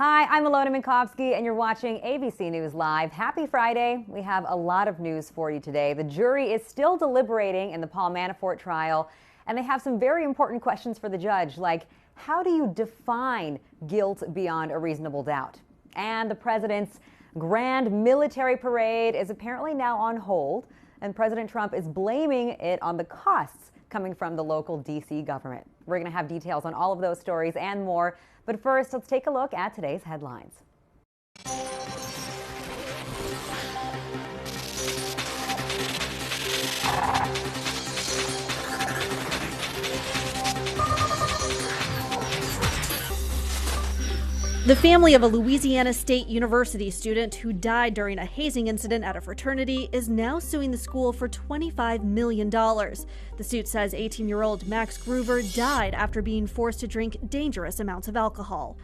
Hi, I'm Alona Minkowski, and you're watching ABC News Live. Happy Friday. We have a lot of news for you today. The jury is still deliberating in the Paul Manafort trial, and they have some very important questions for the judge, like how do you define guilt beyond a reasonable doubt? And the president's grand military parade is apparently now on hold, and President Trump is blaming it on the costs coming from the local D.C. government. We're going to have details on all of those stories and more. But first, let's take a look at today's headlines. The family of a Louisiana State University student who died during a hazing incident at a fraternity is now suing the school for $25 million. The suit says 18-year-old Max Groover died after being forced to drink dangerous amounts of alcohol.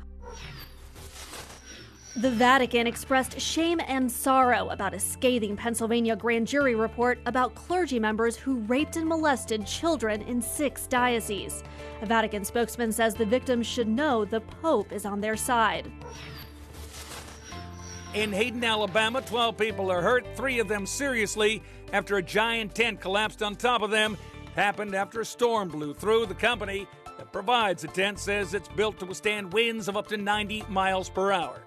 The Vatican expressed shame and sorrow about a scathing Pennsylvania grand jury report about clergy members who raped and molested children in 6 dioceses. A Vatican spokesman says the victims should know the Pope is on their side. In Hayden, Alabama, 12 people are hurt, 3 of them seriously, after a giant tent collapsed on top of them. It happened after a storm blew through. The company that provides the tent says it's built to withstand winds of up to 90 miles per hour.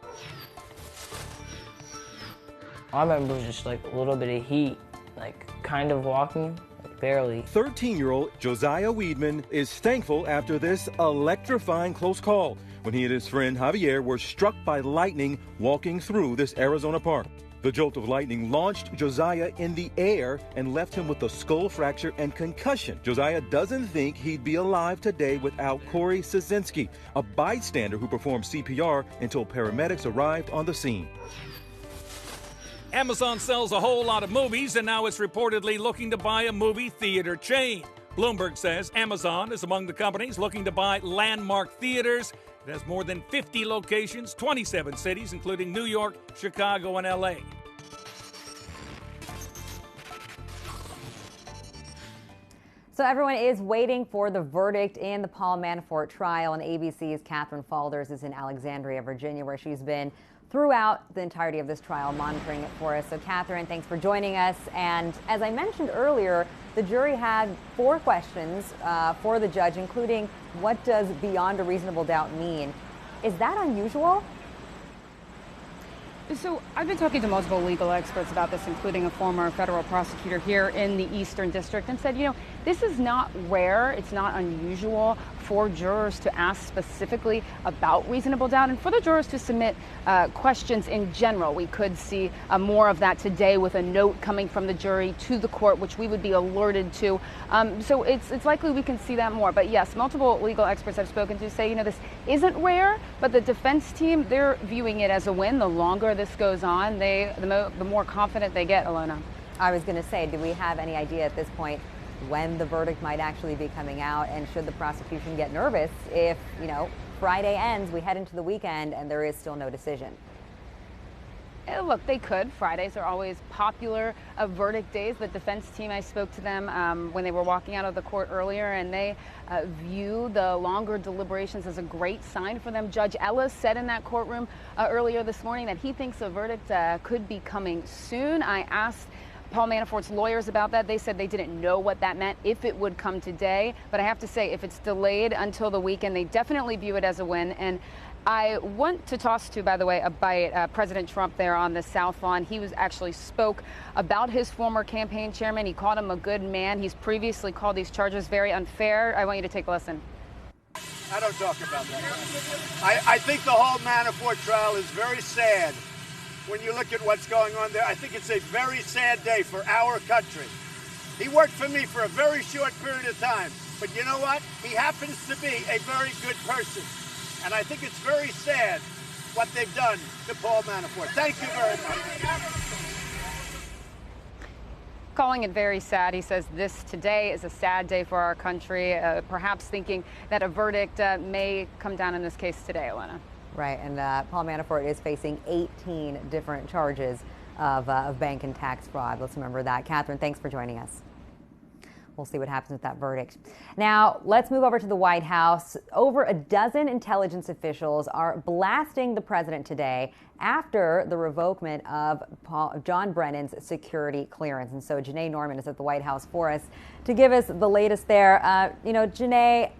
I remember just like a little bit of heat, like kind of walking, like barely. 13-year-old Josiah Weedman is thankful after this electrifying close call when he and his friend Javier were struck by lightning walking through this Arizona park. The jolt of lightning launched Josiah in the air and left him with a skull fracture and concussion. Josiah doesn't think he'd be alive today without Corey Szynski, a bystander who performed CPR until paramedics arrived on the scene. Amazon sells a whole lot of movies, and now it's reportedly looking to buy a movie theater chain. Bloomberg says Amazon is among the companies looking to buy Landmark Theaters. It has more than 50 locations, 27 cities, including New York, Chicago, and L.A. So everyone is waiting for the verdict in the Paul Manafort trial, and ABC's Catherine Falders is in Alexandria, Virginia, where she's been throughout the entirety of this trial, monitoring it for us. So Catherine, thanks for joining us. And as I mentioned earlier, the jury had 4 questions for the judge, including what does beyond a reasonable doubt mean? Is that unusual? So I've been talking to multiple legal experts about this, including a former federal prosecutor here in the Eastern District, and said, this is not rare. It's not unusual for jurors to ask specifically about reasonable doubt and for the jurors to submit questions in general. We could see more of that today with a note coming from the jury to the court, which we would be alerted to. So it's likely we can see that more. But yes, multiple legal experts I've spoken to say, this isn't rare, but the defense team, they're viewing it as a win. The longer this goes on, the more confident they get, Alona. I was going to say, do we have any idea at this point when the verdict might actually be coming out, and should the prosecution get nervous if, Friday ends, we head into the weekend, and there is still no decision? Look, they could. Fridays are always popular verdict days. The defense team, I spoke to them when they were walking out of the court earlier, and they view the longer deliberations as a great sign for them. Judge Ellis said in that courtroom earlier this morning that he thinks a verdict could be coming soon. I asked Paul Manafort's lawyers about that. They said they didn't know what that meant, if it would come today. But I have to say, if it's delayed until the weekend, they definitely view it as a win. And I want to toss to, by the way, a bite President Trump there on the South Lawn. He actually spoke about his former campaign chairman. He called him a good man. He's previously called these charges very unfair. I want you to take a listen. I don't talk about that. I think the whole Manafort trial is very sad. When you look at what's going on there, I think it's a very sad day for our country. He worked for me for a very short period of time, but you know what? He happens to be a very good person. And I think it's very sad what they've done to Paul Manafort. Thank you very much. Calling it very sad, he says this today is a sad day for our country, perhaps thinking that a verdict may come down in this case today, Alona. Right, and Paul Manafort is facing 18 different charges of bank and tax fraud. Let's remember that. Catherine, thanks for joining us. We'll see what happens with that verdict. Now, let's move over to the White House. Over a dozen intelligence officials are blasting the president today after the revocation of John Brennan's security clearance. And so Janae Norman is at the White House for us to give us the latest there. Janae,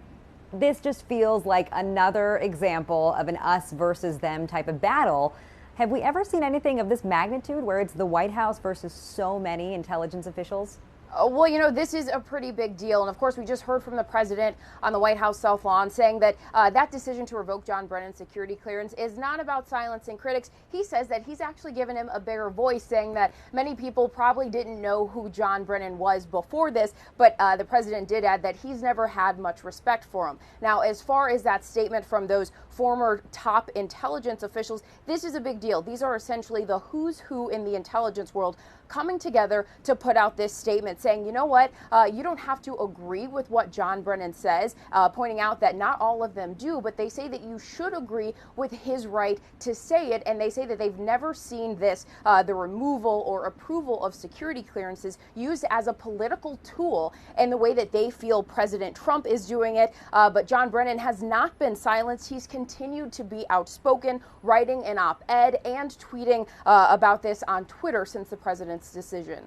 this just feels like another example of an us versus them type of battle. Have we ever seen anything of this magnitude where it's the White House versus so many intelligence officials? Well, this is a pretty big deal. And of course, we just heard from the president on the White House South Lawn saying that that decision to revoke John Brennan's security clearance is not about silencing critics. He says that he's actually given him a bigger voice, saying that many people probably didn't know who John Brennan was before this. But the president did add that he's never had much respect for him. Now, as far as that statement from those former top intelligence officials, this is a big deal. These are essentially the who's who in the intelligence world coming together to put out this statement saying, you know what, you don't have to agree with what John Brennan says, pointing out that not all of them do, but they say that you should agree with his right to say it. And they say that they've never seen this, the removal or approval of security clearances used as a political tool in the way that they feel President Trump is doing it. But John Brennan has not been silenced. He's continued to be outspoken, writing an op-ed and tweeting about this on Twitter since the president's decision.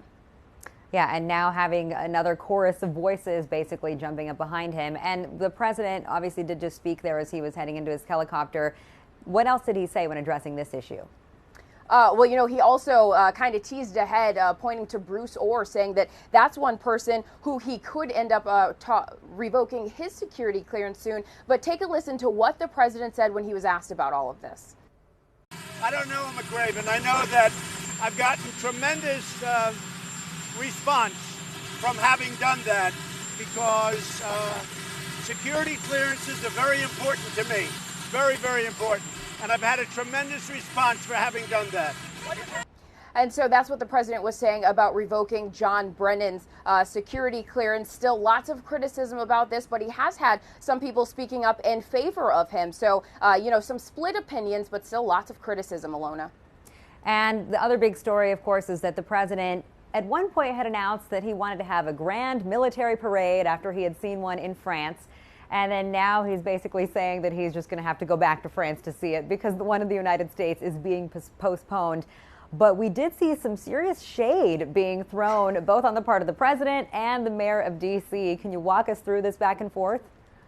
Yeah, and now having another chorus of voices basically jumping up behind him. And the president obviously did just speak there as he was heading into his helicopter. What else did he say when addressing this issue? He also kind of teased ahead, pointing to Bruce Orr, saying that that's one person who he could end up revoking his security clearance soon. But take a listen to what the president said when he was asked about all of this. I don't know him, McRaven. I know that I've gotten tremendous response from having done that because security clearances are very important to me. Very, very important. And I've had a tremendous response for having done that. And so that's what the president was saying about revoking John Brennan's security clearance. Still lots of criticism about this, but he has had some people speaking up in favor of him. So, some split opinions, but still lots of criticism, Alona. And the other big story, of course, is that the president at one point had announced that he wanted to have a grand military parade after he had seen one in France. And then now he's basically saying that he's just going to have to go back to France to see it because the one in the United States is being postponed. But we did see some serious shade being thrown both on the part of the president and the mayor of D.C. Can you walk us through this back and forth?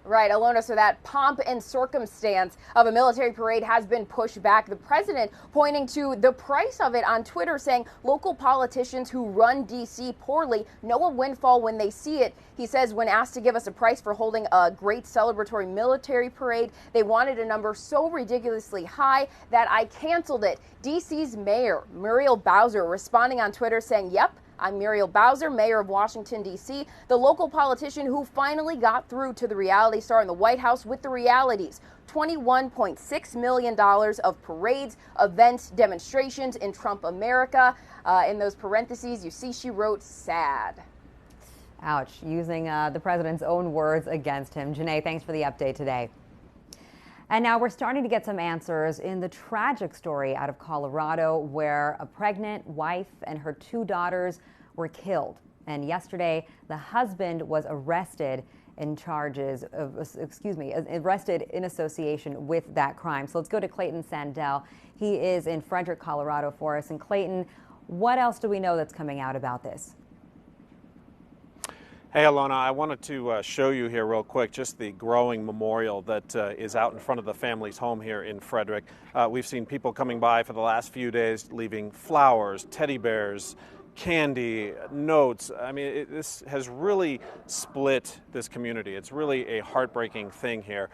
Right, Alona, so that pomp and circumstance of a military parade has been pushed back. The president pointing to the price of it on Twitter, saying local politicians who run D.C. poorly know a windfall when they see it. He says when asked to give us a price for holding a great celebratory military parade, they wanted a number so ridiculously high that I canceled it. D.C.'s mayor, Muriel Bowser, responding on Twitter saying, yep, I'm Muriel Bowser, mayor of Washington, D.C., the local politician who finally got through to the reality star in the White House with the realities. $21.6 million of parades, events, demonstrations in Trump America. In those parentheses, you see she wrote sad. Ouch, using the president's own words against him. Janae, thanks for the update today. And now we're starting to get some answers in the tragic story out of Colorado where a pregnant wife and her 2 daughters were killed. And yesterday, the husband was arrested arrested in association with that crime. So let's go to Clayton Sandell. He is in Frederick, Colorado for us. And Clayton, what else do we know that's coming out about this? Hey, Alona, I wanted to show you here real quick just the growing memorial that is out in front of the family's home here in Frederick. We've seen people coming by for the last few days leaving flowers, teddy bears, candy, notes. I mean, this has really split this community. It's really a heartbreaking thing here.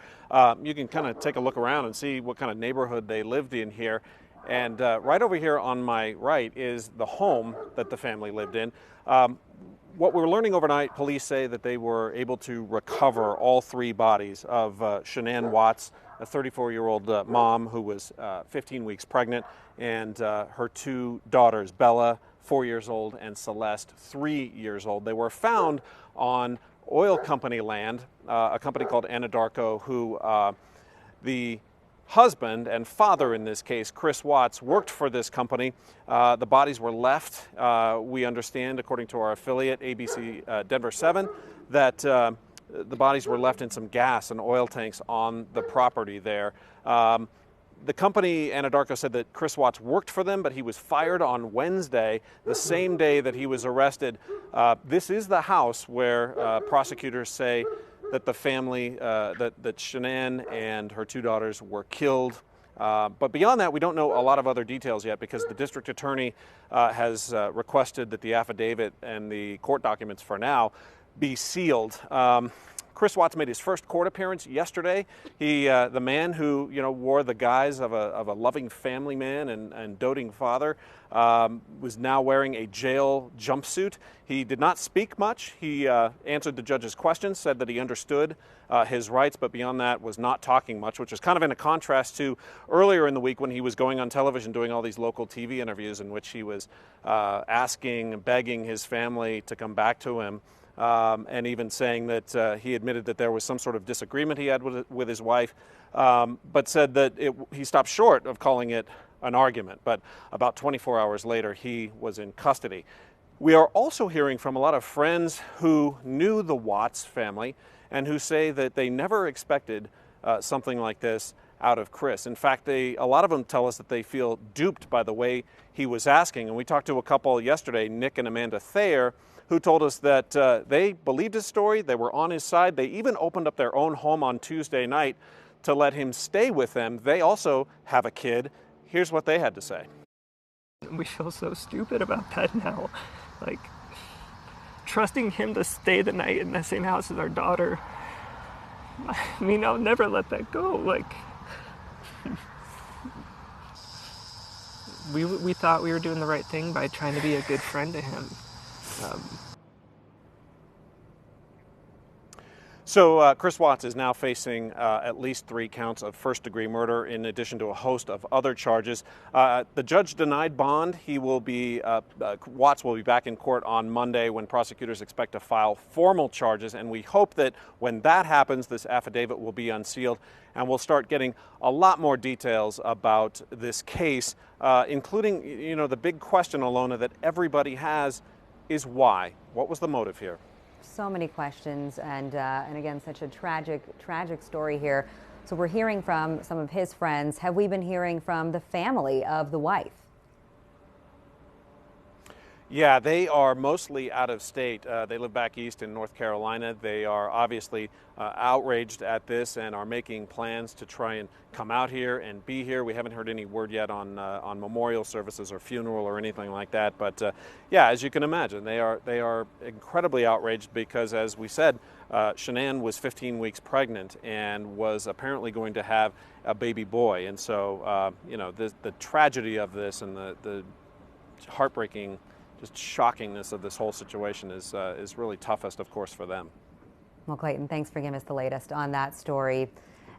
You can kind of take a look around and see what kind of neighborhood they lived in here. And right over here on my right is the home that the family lived in. What we're learning overnight, police say that they were able to recover all 3 bodies of Shanann Watts, a 34-year-old mom who was 15 weeks pregnant, and her 2 daughters, Bella, 4 years old, and Celeste, 3 years old. They were found on oil company land, a company called Anadarko, who the husband and father in this case, Chris Watts, worked for this company. The bodies were left, we understand, according to our affiliate, ABC Denver 7, that the bodies were left in some gas and oil tanks on the property there. The company, Anadarko, said that Chris Watts worked for them, but he was fired on Wednesday, the same day that he was arrested. This is the house where prosecutors say that the family, that Shanann and her 2 daughters were killed. But beyond that, we don't know a lot of other details yet because the district attorney has requested that the affidavit and the court documents for now be sealed. Chris Watts made his first court appearance yesterday. He, the man who wore the guise of a loving family man and doting father, was now wearing a jail jumpsuit. He did not speak much. He answered the judge's questions, said that he understood his rights, but beyond that was not talking much, which is kind of in a contrast to earlier in the week when he was going on television doing all these local TV interviews in which he was asking and begging his family to come back to him. And even saying that he admitted that there was some sort of disagreement he had with his wife, but said that he stopped short of calling it an argument. But about 24 hours later, he was in custody. We are also hearing from a lot of friends who knew the Watts family and who say that they never expected something like this out of Chris. In fact, a lot of them tell us that they feel duped by the way he was asking. And we talked to a couple yesterday, Nick and Amanda Thayer, who told us that they believed his story, they were on his side. They even opened up their own home on Tuesday night to let him stay with them. They also have a kid. Here's what they had to say. We feel so stupid about that now. Like, trusting him to stay the night in the same house as our daughter. I mean, I'll never let that go. Like, we thought we were doing the right thing by trying to be a good friend to him. So Chris Watts is now facing at least 3 counts of first-degree murder in addition to a host of other charges. The judge denied bond. He will be Watts will be back in court on Monday when prosecutors expect to file formal charges, and we hope that when that happens, this affidavit will be unsealed and we'll start getting a lot more details about this case, including the big question, Alona, that everybody has is why? What was the motive here? So many questions, and again, such a tragic story here. So we're hearing from some of his friends. Have we been hearing from the family of the wife? Yeah, they are mostly out of state. They live back east in North Carolina. They are obviously outraged at this and are making plans to try and come out here and be here. We haven't heard any word yet on memorial services or funeral or anything like that. But yeah, as you can imagine, they are incredibly outraged because, as we said, Shanann was 15 weeks pregnant and was apparently going to have a baby boy. And so, the tragedy of this and the heartbreaking, just shockingness of this whole situation is really toughest, of course, for them. Well, Clayton, thanks for giving us the latest on that story.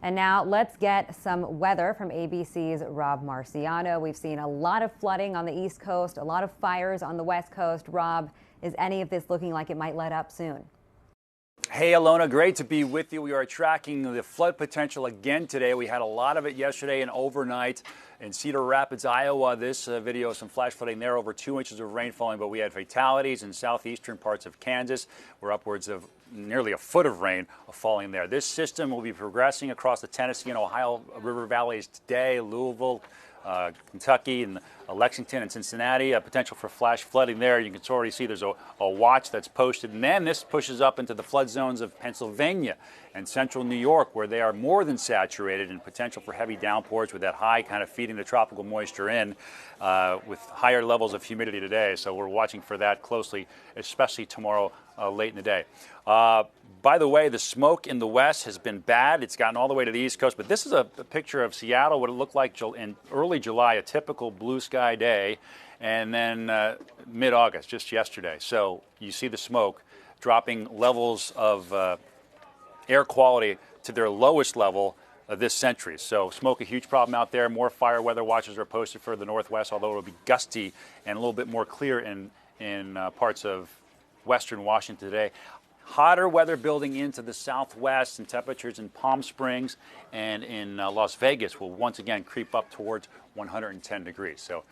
And now let's get some weather from ABC's Rob Marciano. We've seen a lot of flooding on the East Coast, a lot of fires on the West Coast. Rob, is any of this looking like it might let up soon? Hey, Alona, great to be with you. We are tracking the flood potential again today. We had a lot of it yesterday and overnight in Cedar Rapids, Iowa. This video, some flash flooding there, over 2 inches of rain falling, but we had fatalities in southeastern parts of Kansas, where upwards of nearly a foot of rain falling there. This system will be progressing across the Tennessee and Ohio River valleys today, Louisville, Kentucky, and Lexington and Cincinnati. A potential for flash flooding there. You can already see there's a watch that's posted. And then this pushes up into the flood zones of Pennsylvania and central New York, where they are more than saturated, and potential for heavy downpours with that high kind of feeding the tropical moisture in with higher levels of humidity today. So we're watching for that closely, especially tomorrow late in the day. By the way, the smoke in the west has been bad. It's gotten all the way to the East Coast. But this is a picture of Seattle, what it looked like in early July, a typical blue sky day, and then mid-August, just yesterday. So you see the smoke dropping levels of air quality to their lowest level of this century. So smoke, a huge problem out there. More fire weather watches are posted for the Northwest, although it will be gusty and a little bit more clear in parts of western Washington today. Hotter weather building into the southwest, and temperatures in Palm Springs and in Las Vegas will once again creep up towards 110 degrees. So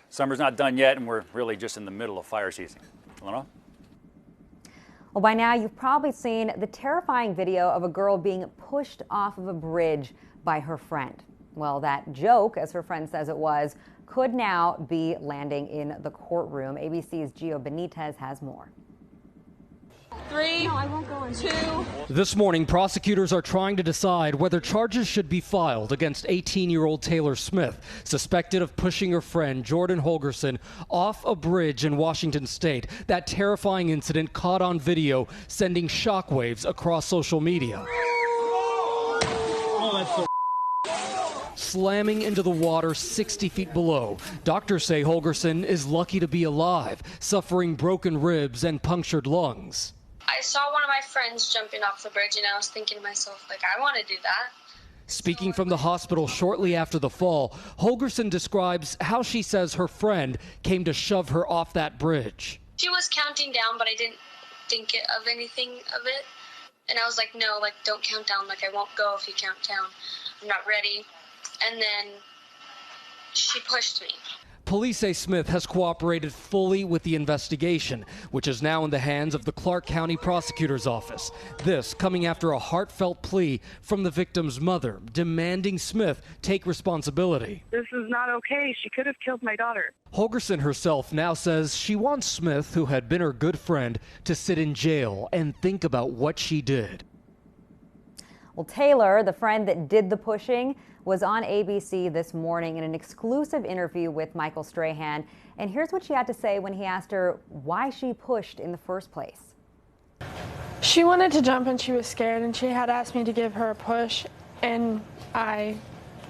summer's not done yet, and we're really just in the middle of fire season. Leno? Well, by now you've probably seen the terrifying video of a girl being pushed off of a bridge by her friend. Well, that joke, as her friend says it was, could now be landing in the courtroom. ABC's Gio Benitez has more. 3, 2. This morning, prosecutors are trying to decide whether charges should be filed against 18-year-old Taylor Smith, suspected of pushing her friend Jordan Holgerson off a bridge in Washington state. That terrifying incident caught on video, sending shockwaves across social media. Oh, that's so slamming into the water 60 feet below. Doctors say Holgerson is lucky to be alive, suffering broken ribs and punctured lungs. I saw one of my friends jumping off the bridge, and I was thinking to myself, like, I want to do that. Speaking from the hospital shortly after the fall, Holgerson describes how she says her friend came to shove her off that bridge. She was counting down, but I didn't think of anything of it. And I was like, no, like, don't count down. Like, I won't go if you count down. I'm not ready. And then she pushed me. Police say Smith has cooperated fully with the investigation, which is now in the hands of the Clark County Prosecutor's Office. This coming after a heartfelt plea from the victim's mother, demanding Smith take responsibility. This is not okay. She could have killed my daughter. Holgerson herself now says she wants Smith, who had been her good friend, to sit in jail and think about what she did. Well, Taylor, the friend that did the pushing, was on ABC this morning in an exclusive interview with Michael Strahan. And here's what she had to say when he asked her why she pushed in the first place. She wanted to jump and she was scared, and she had asked me to give her a push, and I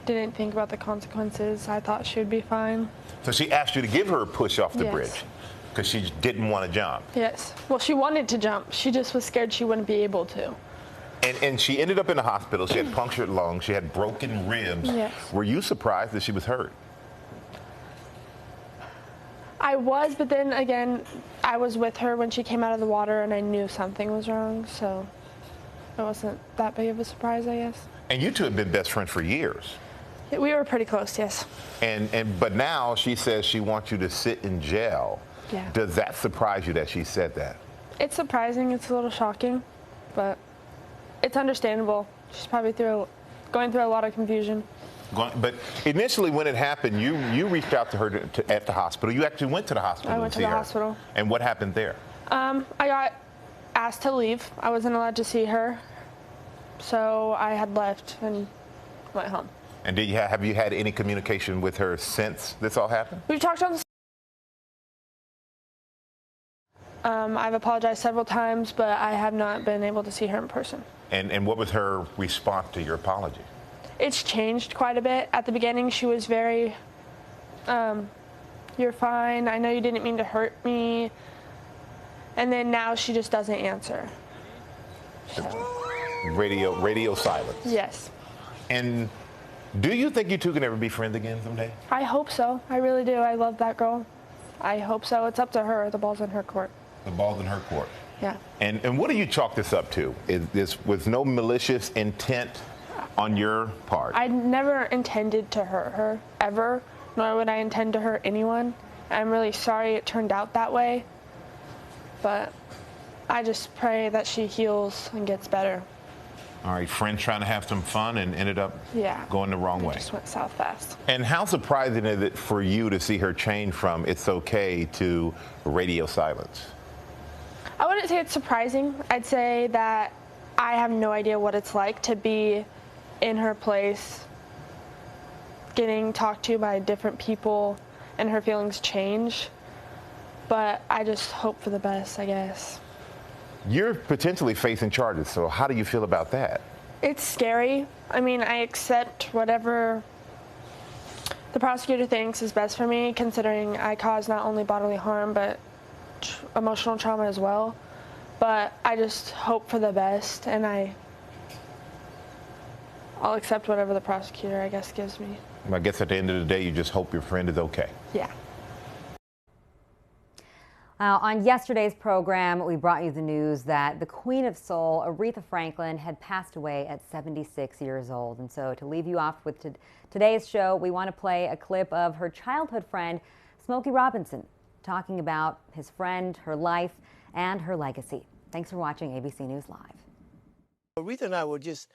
didn't think about the consequences. I thought she would be fine. So she asked you to give her a push off the Yes. bridge because she didn't want to jump. Yes. Well, she wanted to jump. She just was scared she wouldn't be able to. And she ended up in the hospital. She had punctured lungs. She had broken ribs. Yes. Were you surprised that she was hurt? I was, but then again, I was with her when she came out of the water, and I knew something was wrong, so it wasn't that big of a surprise, I guess. And you two have been best friends for years. We were pretty close, yes. But now she says she wants you to sit in jail. Yeah. Does that surprise you that she said that? It's surprising. It's a little shocking, but it's understandable. She's probably going through a lot of confusion. But initially, when it happened, you reached out to her at the hospital. You actually went to the hospital. I went to the hospital. And what happened there? I got asked to leave. I wasn't allowed to see her, so I had left and went home. And have you had any communication with her since this all happened? We've talked on the I've apologized several times, but I have not been able to see her in person. And what was her response to your apology? It's changed quite a bit. At the beginning, she was very, you're fine. I know you didn't mean to hurt me. And then now she just doesn't answer. So. Radio silence. Yes. And do you think you two can ever be friends again someday? I hope so. I really do. I love that girl. I hope so. It's up to her. The ball's in her court. The ball's in her court. Yeah. And what do you chalk this up to? Is this was no malicious intent on your part? I never intended to hurt her, ever, nor would I intend to hurt anyone. I'm really sorry it turned out that way, but I just pray that she heals and gets better. All right, friends trying to have some fun and ended up going the wrong way. It just went south fast. And how surprising is it for you to see her change from it's okay to radio silence? I wouldn't say it's surprising. I'd say that I have no idea what it's like to be in her place, getting talked to by different people, and her feelings change. But I just hope for the best, I guess. You're potentially facing charges, so how do you feel about that? It's scary. I mean, I accept whatever the prosecutor thinks is best for me, considering I caused not only bodily harm, but emotional trauma as well. But I just hope for the best, and I'll accept whatever the prosecutor, I guess, gives me. I guess at the end of the day, you just hope your friend is okay. Yeah. On yesterday's program, we brought you the news that the Queen of Soul, Aretha Franklin, had passed away at 76 years old. And so to leave you off with today's show, we want to play a clip of her childhood friend, Smokey Robinson, talking about his friend, her life, and her legacy. Thanks for watching ABC News Live. Aretha and I were just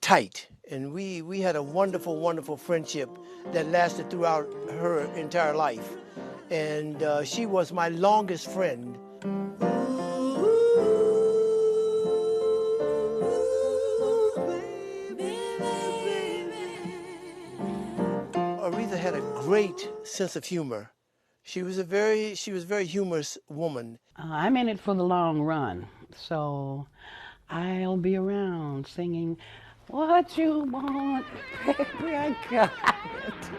tight, and we had a wonderful, wonderful friendship that lasted throughout her entire life. And she was my longest friend. Aretha had a great sense of humor. She was a very humorous woman. I'm in it for the long run, so I'll be around singing, "What you want, baby, I got it."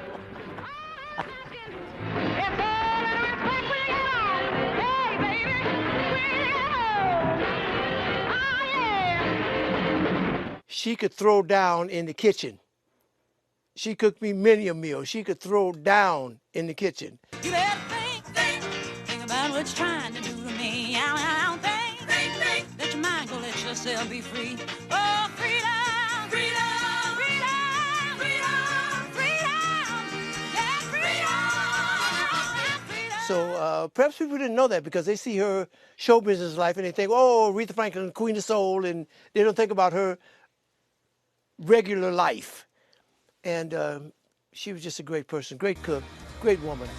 She could throw down in the kitchen. She cooked me many a meal. She could throw down in the kitchen. You better think about what you're trying to do to me. Think, let your mind go, let yourself be free. Oh, freedom, freedom, freedom, freedom, freedom, yeah, freedom. So perhaps people didn't know that because they see her show business life and they think, oh, Aretha Franklin, Queen of Soul, and they don't think about her regular life. And she was just a great person, great cook, great woman.